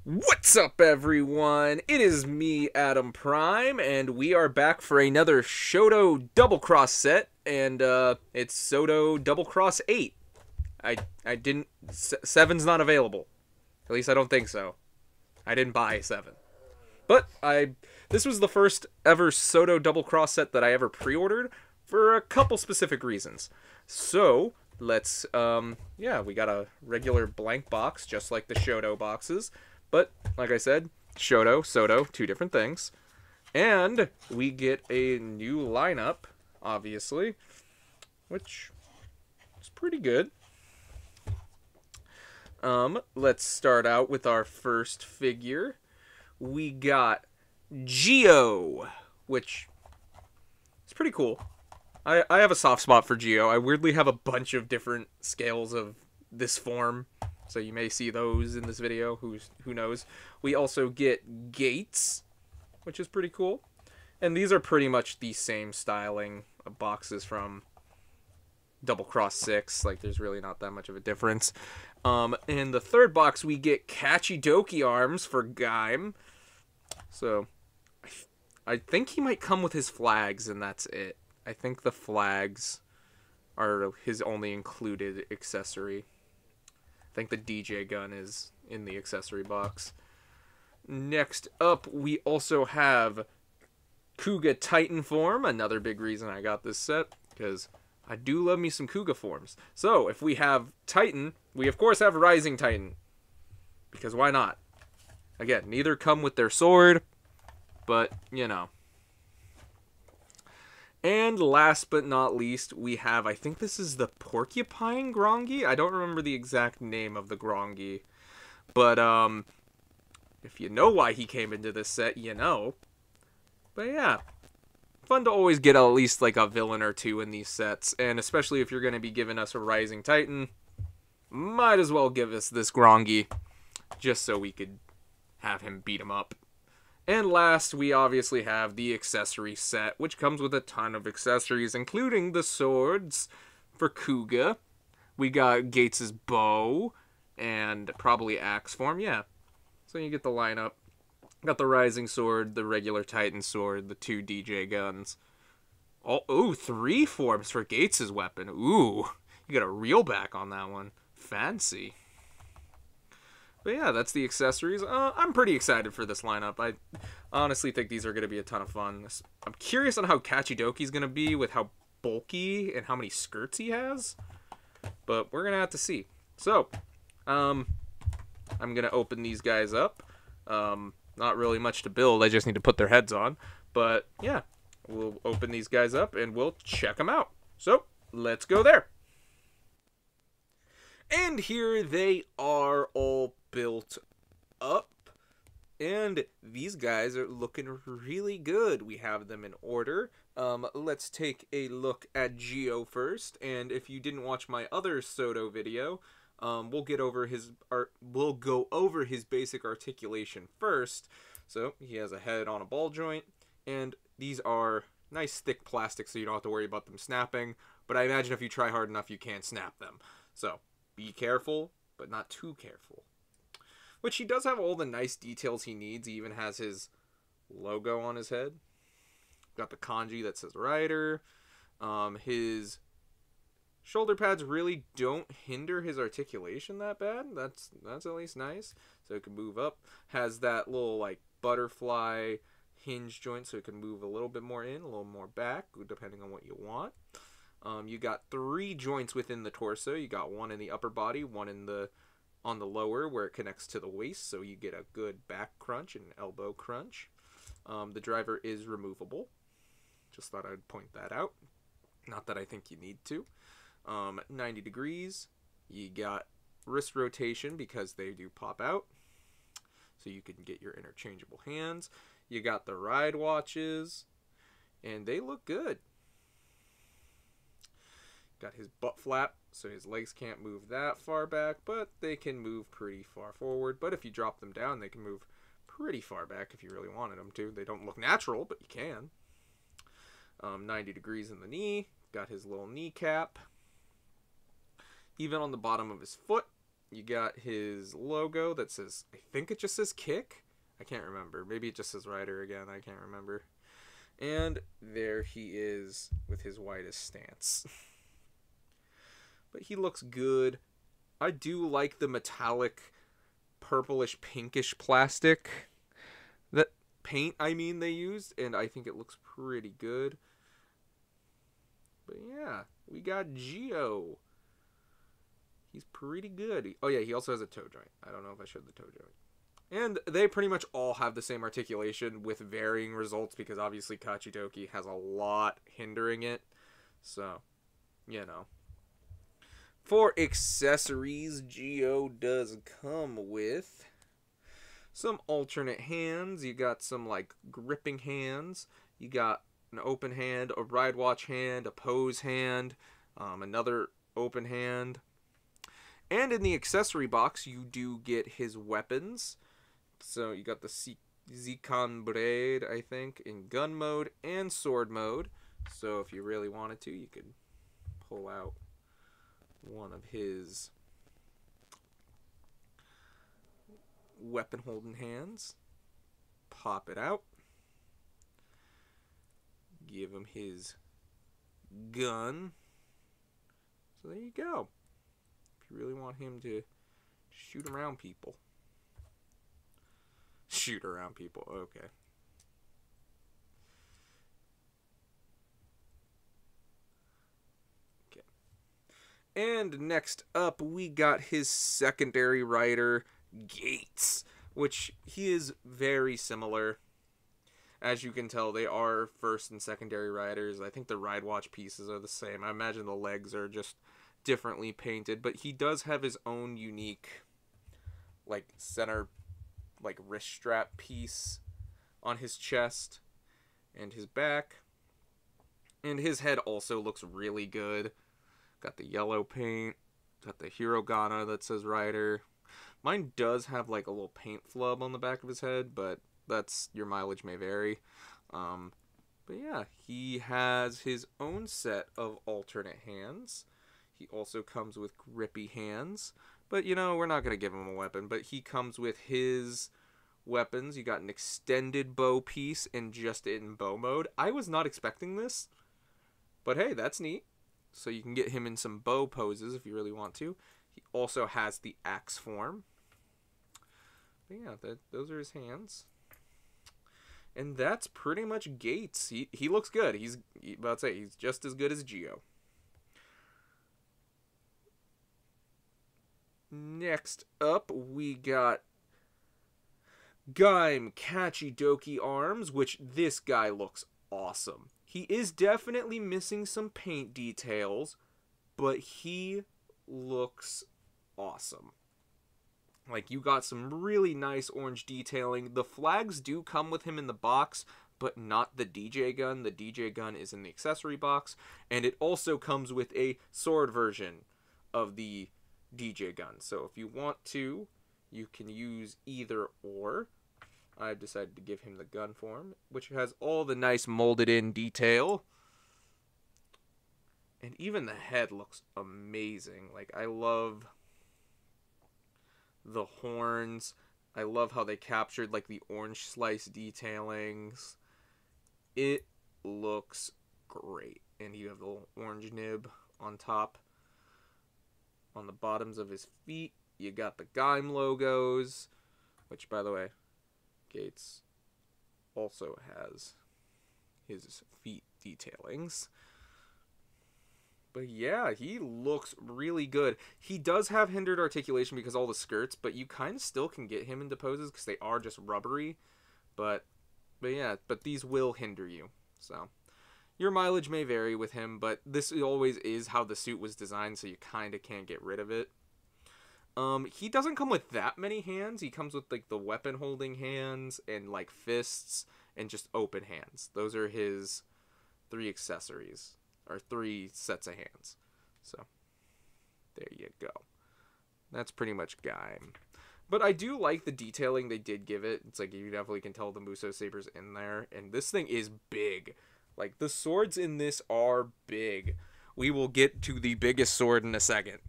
What's up, everyone? It is me, Adam Prime, and we are back for another SHODO Double Cross set, and it's SHODO Double Cross 8. I didn't... 7's not available. At least I don't think so. I didn't buy 7. But this was the first ever SHODO Double Cross set that I ever pre-ordered for a couple specific reasons. So, let's, yeah, we got a regular blank box, just like the SHODO boxes. But, like I said, SHODO, two different things. And we get a new lineup, obviously, which is pretty good. Let's start out with our first figure. We got Geo, which is pretty cool. I have a soft spot for Geo. I weirdly have a bunch of different scales of this form, so you may see those in this video. Who knows? We also get Gates, which is pretty cool. And these are pretty much the same styling of boxes from Double Cross 6. Like, there's really not that much of a difference. In the third box, we get Kachidoki arms for Gaim. So, I think he might come with his flags, and that's it. I think the flags are his only included accessory. I think the DJ gun is in the accessory box. Next up, we also have Couga Titan form. Another big reason I got this set, because I do love me some Couga forms. So, if we have Titan, we of course have Rising Titan. Because why not? Again, neither come with their sword, but, you know. And last but not least, we have, I think this is the Porcupine Grongi? I don't remember the exact name of the Grongi. But, if you know why he came into this set, you know. But yeah, fun to always get at least like a villain or two in these sets. And especially if you're going to be giving us a Rising Titan, might as well give us this Grongi, just so we could have him beat him up. And last, we obviously have the accessory set, which comes with a ton of accessories, including the swords for Couga. We got Gates' bow, and probably axe form, yeah. So you get the lineup. Got the Rising Sword, the regular Titan Sword, the two DJ guns. Oh, ooh, 3 forms for Gates' weapon. Ooh, you got a reel back on that one. Fancy. But yeah, that's the accessories. I'm pretty excited for this lineup. I honestly think these are going to be a ton of fun. I'm curious on how Kachidoki's going to be with how bulky and how many skirts he has. But we're going to have to see. So, I'm going to open these guys up. Not really much to build. I just need to put their heads on. But yeah, we'll open these guys up and we'll check them out. So, let's go there. And here they are, all built up, and these guys are looking really good. We have them in order. Let's take a look at Geo first, and if you didn't watch my other SHODO video, we'll go over his basic articulation first. So he has a head on a ball joint, and these are nice thick plastic, so you don't have to worry about them snapping. But I imagine if you try hard enough, you can snap them. So be careful, but not too careful. Which he does have all the nice details he needs. He even has his logo on his head. Got the kanji that says Rider. His shoulder pads really don't hinder his articulation that bad. That's at least nice. So it can move up. Has that little like butterfly hinge joint, so it can move a little bit more in, a little more back, depending on what you want. You got 3 joints within the torso. You got one in the upper body, one in on the lower where it connects to the waist, so you get a good back crunch and elbow crunch. The driver is removable. Just thought I'd point that out. Not that I think you need to. 90 degrees. You got wrist rotation because they do pop out, so you can get your interchangeable hands. You got the ride watches, and they look good. Got his butt flap, so his legs can't move that far back, but they can move pretty far forward. But if you drop them down, they can move pretty far back if you really wanted them to. They don't look natural, but you can. 90 degrees in the knee. Got his little kneecap. Even on the bottom of his foot, You got his logo that says, I think it just says Kick. I can't remember. Maybe it just says Rider again. I can't remember. And there he is with his widest stance. But he looks good. I do like the metallic purplish pinkish plastic that paint they used, and I think it looks pretty good. But yeah, we got Geo. He's pretty good. Oh yeah, he also has a toe joint. I don't know if I showed the toe joint. And they pretty much all have the same articulation with varying results because obviously Kachidoki has a lot hindering it. So, you know. For accessories, Geo does come with some alternate hands. You got some like gripping hands. You got an open hand, a ride watch hand, a pose hand, another open hand. And in the accessory box, you do get his weapons. So you got the Zikan Blade, I think, in gun mode and sword mode. So if you really wanted to, you could pull out one of his weapon holding hands, pop it out, give him his gun. So there you go. If you really want him to shoot around people. Shoot around people, okay. And next up, we got his secondary rider, Gates, which he is very similar. As you can tell, they are first and secondary riders. I think the ride watch pieces are the same. I imagine the legs are just differently painted, but he does have his own unique, like, center, like, wrist strap piece on his chest and his back. And his head also looks really good. Got the yellow paint. Got the hiragana that says Rider. Mine does have like a little paint flub on the back of his head, but that's, your mileage may vary. But yeah, he has his own set of alternate hands. He also comes with grippy hands. But you know, we're not going to give him a weapon, but he comes with his weapons. You got an extended bow piece and just in bow mode. I was not expecting this, but hey, that's neat. So you can get him in some bow poses if you really want to. He also has the axe form. But yeah, those are his hands. And that's pretty much Gates. He looks good. He's just as good as Geo. Next up, we got Gaim Kachidoki Arms, which this guy looks awesome. He is definitely missing some paint details, but he looks awesome. Like, you got some really nice orange detailing. The flags do come with him in the box, but not the DJ gun. The DJ gun is in the accessory box, and it also comes with a sword version of the DJ gun. So if you want to, you can use either or. I've decided to give him the gun form, which has all the nice molded in detail. And even the head looks amazing. Like, I love the horns. I love how they captured like the orange slice detailings. It looks great. And you have the little orange nib on top. On the bottoms of his feet, you got the Gaim logos, which, by the way, Gates also has his feet detailings. But yeah, he looks really good. He does have hindered articulation because all the skirts, but you kind of still can get him into poses because they are just rubbery. But yeah, but these will hinder you. So your mileage may vary with him, but this always is how the suit was designed, so you kind of can't get rid of it. He doesn't come with that many hands. He comes with like the weapon holding hands and like fists and just open hands. Those are his 3 accessories, or 3 sets of hands. So there you go. That's pretty much Gaim. But I do like the detailing they did give it. It's like you definitely can tell the Muso Saber's in there. And this thing is big. Like, the swords in this are big. We will get to the biggest sword in a second.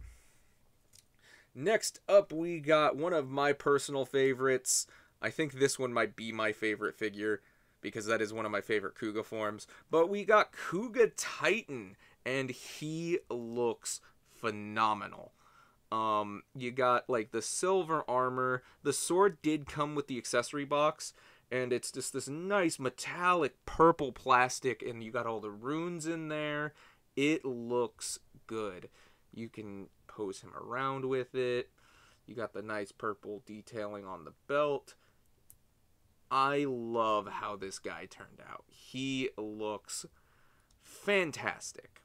Next up, we got one of my personal favorites. I think this one might be my favorite figure, because that is one of my favorite Couga forms. But we got Couga Titan, and he looks phenomenal. You got like the silver armor. The sword did come with the accessory box, and it's just this nice metallic purple plastic, and you got all the runes in there. It looks good. You can pose him around with it. You got the nice purple detailing on the belt. I love how this guy turned out. He looks fantastic.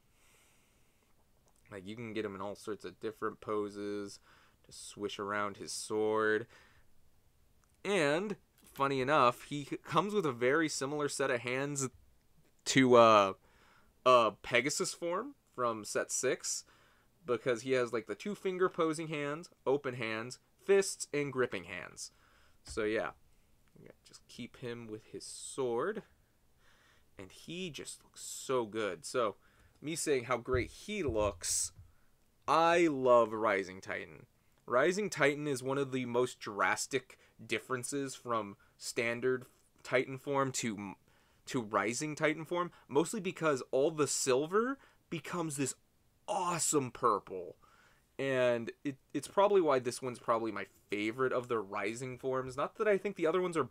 Like, you can get him in all sorts of different poses, just swish around his sword. And, funny enough, he comes with a very similar set of hands to Pegasus form from set 6, because he has like the 2-finger posing hands, open hands, fists, and gripping hands. So yeah, just keep him with his sword, and he just looks so good. So, me saying how great he looks, I love Rising Titan. Rising Titan is one of the most drastic differences from standard Titan form to Rising Titan form, mostly because all the silver becomes this awesome purple. And it's probably why this one's probably my favorite of the Rising forms. Not that I think the other ones are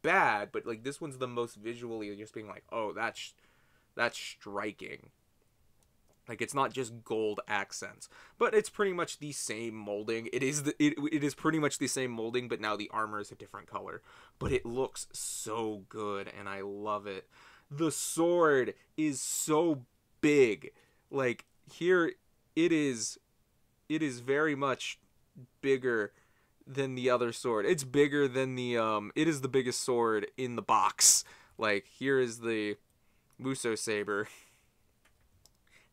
bad, but like this one's the most visually just being like, oh, that's striking. Like, it's not just gold accents, but it's pretty much the same molding. It is pretty much the same molding, but now the armor is a different color. But it looks so good, and I love it. The sword is so big. Like, here it is very much bigger than the other sword. It's bigger than the it is the biggest sword in the box. Like, here is the Muso saber,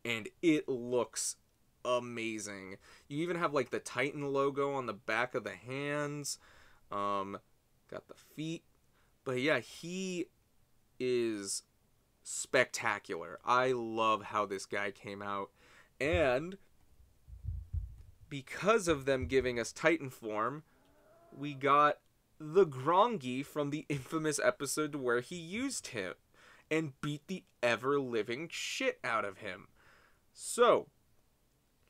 and it looks amazing. You even have like the Titan logo on the back of the hands. Got the feet. But yeah, he is spectacular. I love how this guy came out. And because of them giving us Titan form, we got the Grongi from the infamous episode where he used him and beat the ever-living shit out of him. So,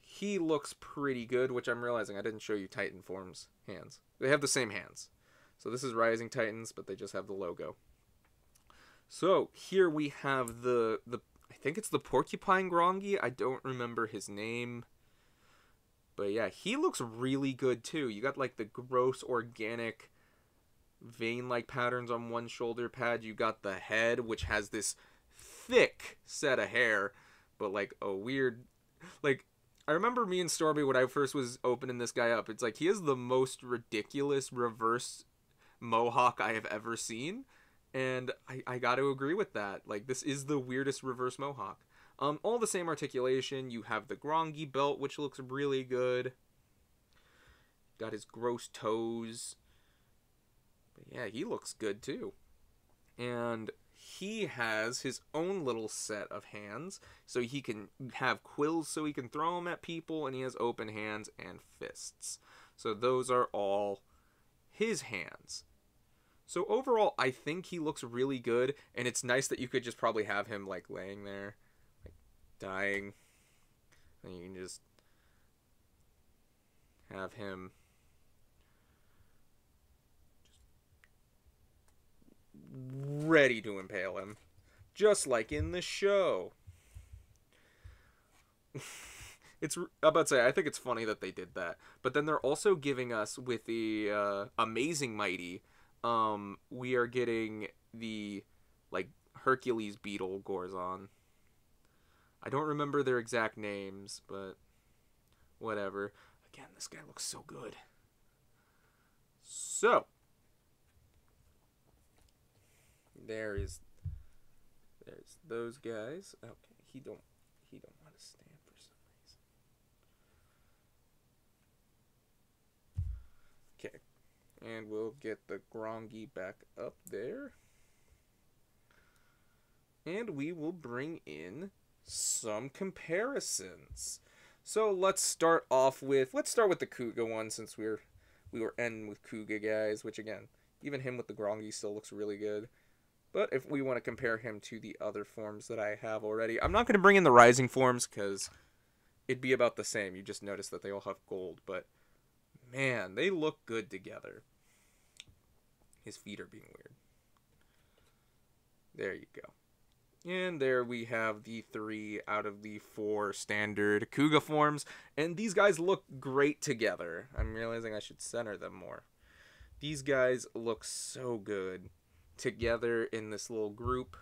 he looks pretty good, which I'm realizing I didn't show you Titan form's hands. They have the same hands. So this is Rising Titans, but they just have the logo. So, here we have the I think it's the Porcupine Grongi. I don't remember his name. But yeah, he looks really good too. You got like the gross organic vein-like patterns on one shoulder pad. You got the head, which has this thick set of hair, but like a weird, like, I remember me and Stormy when I first was opening this guy up, it's like he has the most ridiculous reverse mohawk I have ever seen, and I got to agree with that. Like, this is the weirdest reverse mohawk. All the same articulation. You have the Grongi belt, which looks really good. Got his gross toes. But yeah, he looks good too. And he has his own little set of hands. So he can have quills so he can throw them at people. And he has open hands and fists. So those are all his hands. So overall, I think he looks really good. And it's nice that you could just probably have him like laying there, dying, and you can just have him just ready to impale him, just like in the show. It's I'm about to say, I think it's funny that they did that, but then they're also giving us with the Amazing Mighty, we are getting the like Hercules beetle Gorzon. I don't remember their exact names, but whatever. Again, this guy looks so good. So, there's those guys. Okay, he don't want to stand for some reason. Okay, and we'll get the Grongi back up there, and we will bring in some comparisons. So let's start with the Couga one, since we were ending with Couga guys, which again, even him with the Grongi still looks really good. But if we want to compare him to the other forms that I have already, I'm not going to bring in the rising forms because it'd be about the same. You just notice that they all have gold, but man, they look good together. His feet are being weird. There you go. And there we have the 3 out of the 4 standard Couga forms. And these guys look great together. I'm realizing I should center them more. These guys look so good together in this little group.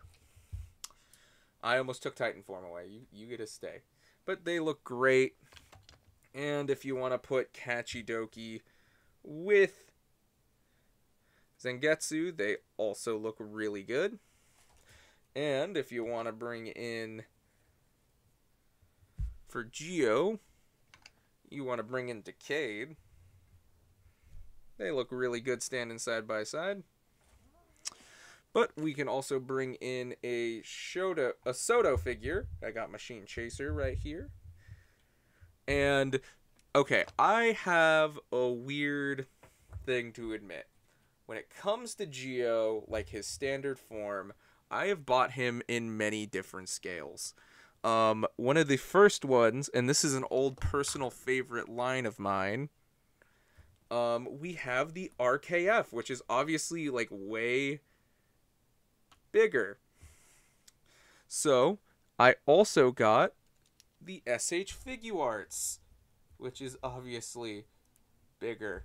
I almost took Titan form away. You get to stay. But they look great. And if you want to put Kachidoki with Zangetsu, they also look really good. And if you want to bring in, for Geo, you want to bring in Decade, they look really good standing side by side. But we can also bring in a SHODO figure. I got Machine Chaser right here. And, okay, I have a weird thing to admit. When it comes to Geo, like his standard form, I have bought him in many different scales. One of the first ones, and this is an old personal favorite line of mine, we have the RKF, which is obviously like way bigger. So, I also got the SH Figuarts, which is obviously bigger.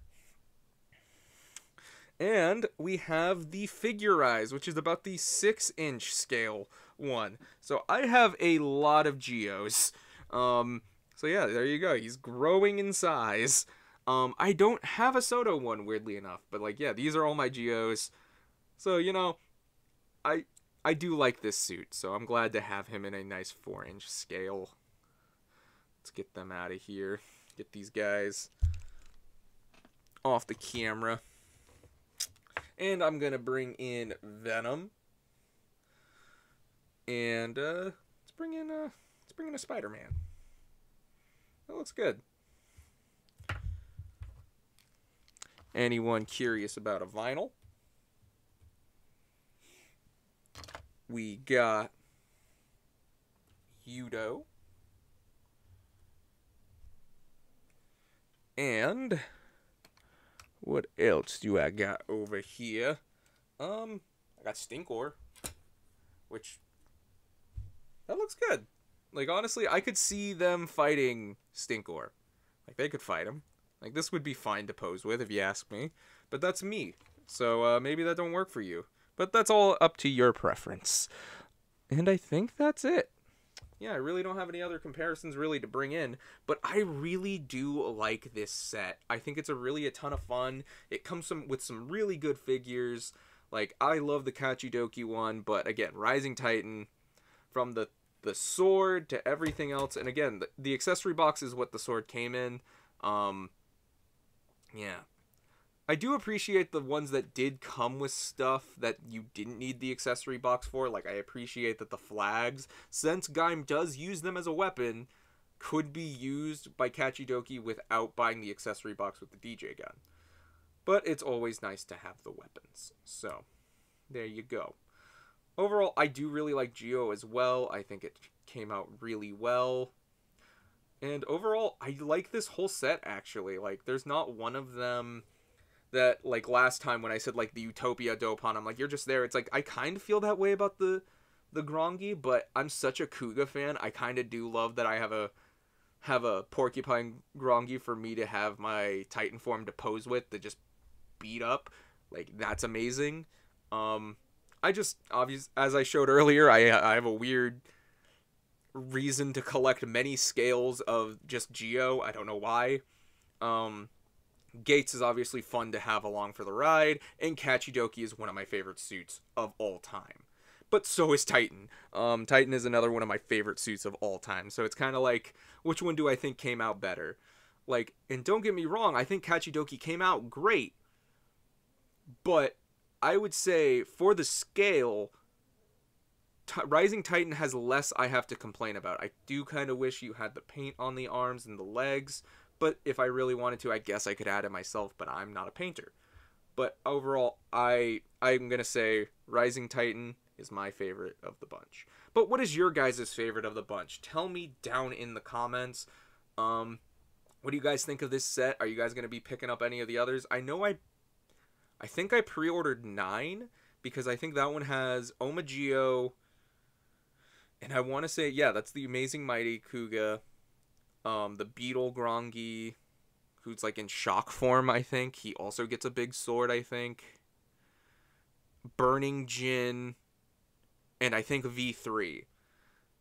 And we have the Figurize, which is about the 6-inch scale one. So I have a lot of Geos. So yeah, there you go. He's growing in size. I don't have a SHODO one, weirdly enough. But like, yeah, these are all my Geos. So, you know, I do like this suit. So I'm glad to have him in a nice 4-inch scale. Let's get them out of here. Get these guys off the camera. And I'm gonna bring in Venom, and let's bring in a Spider-Man. That looks good. Anyone curious about a vinyl? We got Yudo, and what else do I got over here? I got Stinkor, which, that looks good. Like, honestly, I could see them fighting Stinkor. Like, they could fight him. Like, this would be fine to pose with, if you ask me. But that's me. So, maybe that don't work for you. But that's all up to your preference. And I think that's it. Yeah, I really don't have any other comparisons really to bring in, but I really do like this set. I think it's a ton of fun. It comes with some really good figures. Like, I love the Kachidoki one, but again, Rising Titan, from the sword to everything else, and again, the accessory box is what the sword came in. Yeah. I do appreciate the ones that did come with stuff that you didn't need the accessory box for. Like, I appreciate that the flags, since Gaim does use them as a weapon, could be used by Kachidoki without buying the accessory box with the DJ gun. But it's always nice to have the weapons. So, there you go. Overall, I do really like Geo as well. I think it came out really well. And overall, I like this whole set, actually. Like, there's not one of them that, like, last time when I said, like, the Utopia Dopon, I'm like, you're just there. It's like, I kind of feel that way about the Grongi, but I'm such a Couga fan. I kind of do love that I have a Porcupine Grongi for me to have my Titan form to pose with, to just beat up. Like, that's amazing. I just, obviously, as I showed earlier, I have a weird reason to collect many scales of just Geo. I don't know why. Gates is obviously fun to have along for the ride, and Kachidoki is one of my favorite suits of all time. But so is Titan. Titan is another one of my favorite suits of all time. So it's kind of like, which one do I think came out better? Like, and don't get me wrong, I think Kachidoki came out great. But I would say, for the scale, Rising Titan has less I have to complain about. I do kind of wish you had the paint on the arms and the legs, but if I really wanted to, I guess I could add it myself, but I'm not a painter. But overall, I'm going to say Rising Titan is my favorite of the bunch. But what is your guys' favorite of the bunch? Tell me down in the comments. What do you guys think of this set? Are you guys going to be picking up any of the others? I know I think I pre-ordered 9 because I think that one has Omagio, and I want to say, yeah, that's the Amazing Mighty Couga, the Beetle Grongi, who's like in shock form, I think. He also gets a big sword, I think. Burning Jin, and I think V3.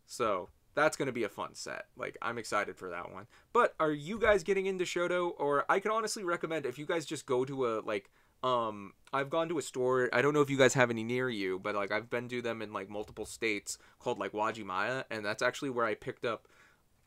So that's going to be a fun set. Like, I'm excited for that one. But are you guys getting into Shodo? Or I can honestly recommend if you guys just go to a, like, I've gone to a store. I don't know if you guys have any near you, but, like, I've been to them in, like, multiple states called, like, Wajimaya. And that's actually where I picked up,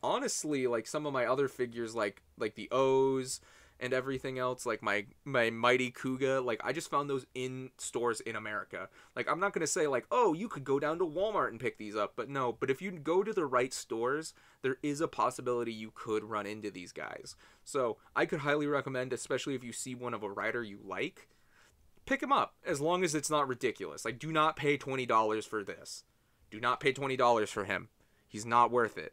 honestly, like, some of my other figures, like the O's and everything else, like my Mighty Couga. Like, I just found those in stores in America. Like, I'm not gonna say like, oh, you could go down to Walmart and pick these up, but no. But if you go to the right stores, there is a possibility you could run into these guys. So I could highly recommend, especially if you see one of a rider you like, pick him up, as long as it's not ridiculous. Like, do not pay $20 for this. Do not pay $20 for him. He's not worth it.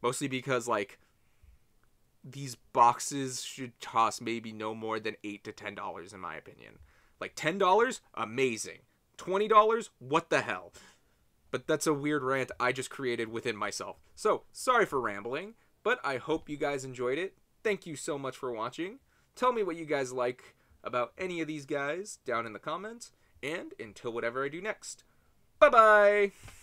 Mostly because, like, these boxes should cost maybe no more than $8 to $10 in my opinion. Like, $10? Amazing. $20? What the hell? But that's a weird rant I just created within myself. So, sorry for rambling, but I hope you guys enjoyed it. Thank you so much for watching. Tell me what you guys like about any of these guys down in the comments, and until whatever I do next. Bye-bye!